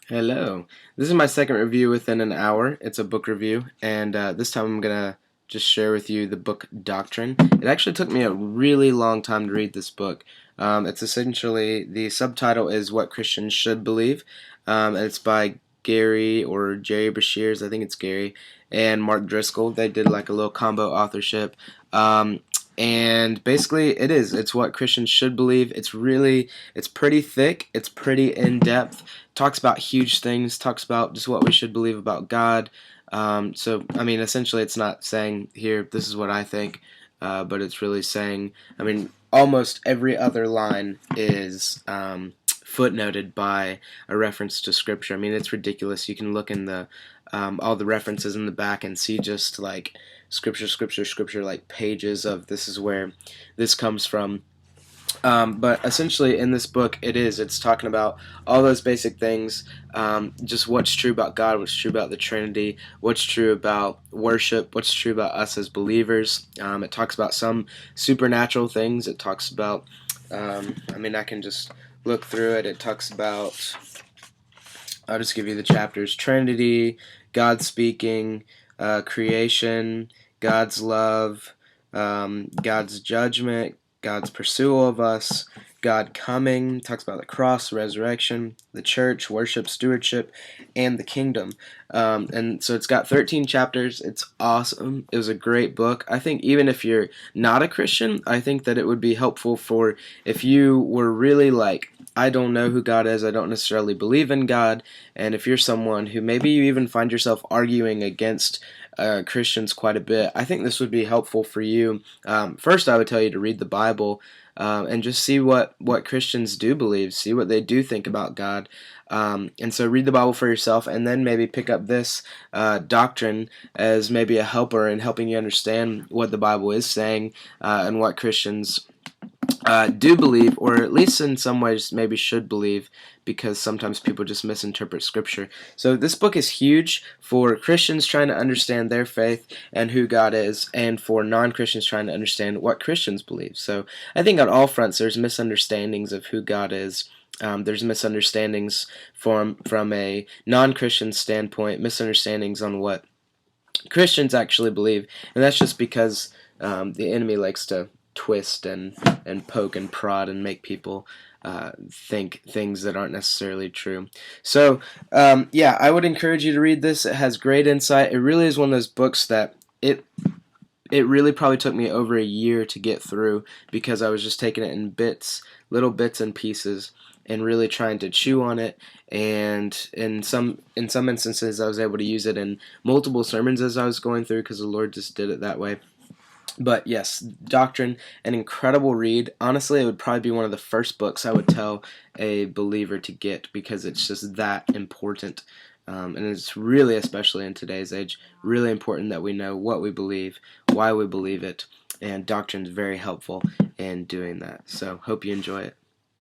Hello. This is my second review within an hour. It's a book review, and this time I'm going to just share with you the book Doctrine. It actually took me a really long time to read this book. It's essentially, the subtitle is What Christians Should Believe, and it's by Gerry or Gerry Breshears, I think it's Gerry, and Mark Driscoll. They did like a little combo authorship. And basically it's what Christians should believe. It's pretty thick, it's pretty in-depth, talks about huge things, talks about just what we should believe about God. So I mean, essentially it's not saying here this is what I think, but it's really saying, I mean, almost every other line is footnoted by a reference to scripture. I mean, it's ridiculous. You can look in the all the references in the back and see just like scripture, like pages of this is where this comes from. But essentially, in this book, it's talking about all those basic things, just what's true about God, what's true about the Trinity, what's true about worship, what's true about us as believers. It talks about some supernatural things. It talks about, I mean, I can just look through it. It talks about, I'll just give you the chapters: Trinity, God speaking, creation, God's love, God's judgment, God's pursuit of us, God coming, talks about the cross, resurrection, the church, worship, stewardship, and the kingdom. And so it's got 13 chapters. It's awesome. It was a great book. I think even if you're not a Christian, I think that it would be helpful for if you were really like, I don't know who God is, I don't necessarily believe in God, and if you're someone who maybe you even find yourself arguing against Christians quite a bit, I think this would be helpful for you. First, I would tell you to read the Bible and just see what Christians do believe, see what they do think about God. And so read the Bible for yourself, and then maybe pick up this doctrine as maybe a helper in helping you understand what the Bible is saying and what Christians do believe, or at least in some ways maybe should believe, because sometimes people just misinterpret Scripture. So this book is huge for Christians trying to understand their faith and who God is, and for non-Christians trying to understand what Christians believe. So I think on all fronts there's misunderstandings of who God is. There's misunderstandings from a non-Christian standpoint, misunderstandings on what Christians actually believe, and that's just because the enemy likes to twist and poke and prod and make people think things that aren't necessarily true. So, yeah, I would encourage you to read this. It has great insight. It really is one of those books that it really probably took me over a year to get through, because I was just taking it in bits, little bits and pieces, and really trying to chew on it. And in some instances, I was able to use it in multiple sermons as I was going through, because the Lord just did it that way. But yes, Doctrine, an incredible read. Honestly, it would probably be one of the first books I would tell a believer to get, because it's just that important. And it's really, especially in today's age, really important that we know what we believe, why we believe it, and Doctrine's very helpful in doing that. So, hope you enjoy it.